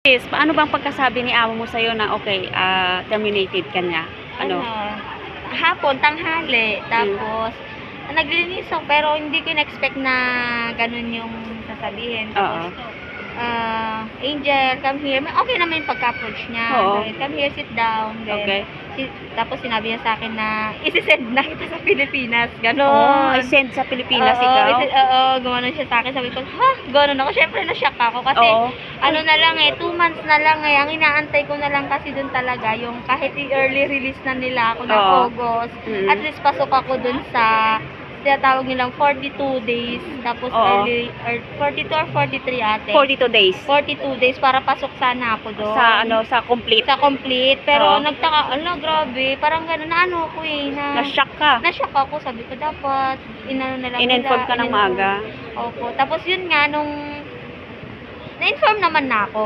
Yes, paano bang pagkasabi ni amo mo sa'yo na okay, terminated ka niya? Ano? Hapon, tanghali, tapos naglinis ako pero hindi ko in-expect na ganun yung sasabihin. Oo. Tapos, Angel, come here. Okay naman yung pagka-approach niya. Oo. Sabi, come here, sit down. Then, Okay. tapos sinabi niya sa akin na isi-send na kita sa Pilipinas. Ganon. Oh, I-send sa Pilipinas ikaw? Oo, gumanon siya sa akin. Sabi ko, ha? Ganon ako. Syempre, na-shock ako kasi Oo. ano na lang 2 months na lang Ang inaantay ko na lang kasi dun talaga yung kahit i-early release na nila ako ng Oo. August. Mm. At least pasok ako dun sa tinatawag nilang 42 days. Tapos Oo. 42 or 43 ate. 42 days. 42 days para pasok sana ako doon. Sa complete. Sa complete. Pero Oo. nagtaka, grabe. Parang gano'n, ako Na-shock ka. na-shock ako. Sabi ko, dapat, na lang In-inform ka ng maaga. Opo. Tapos yun nga, na-inform naman na ako.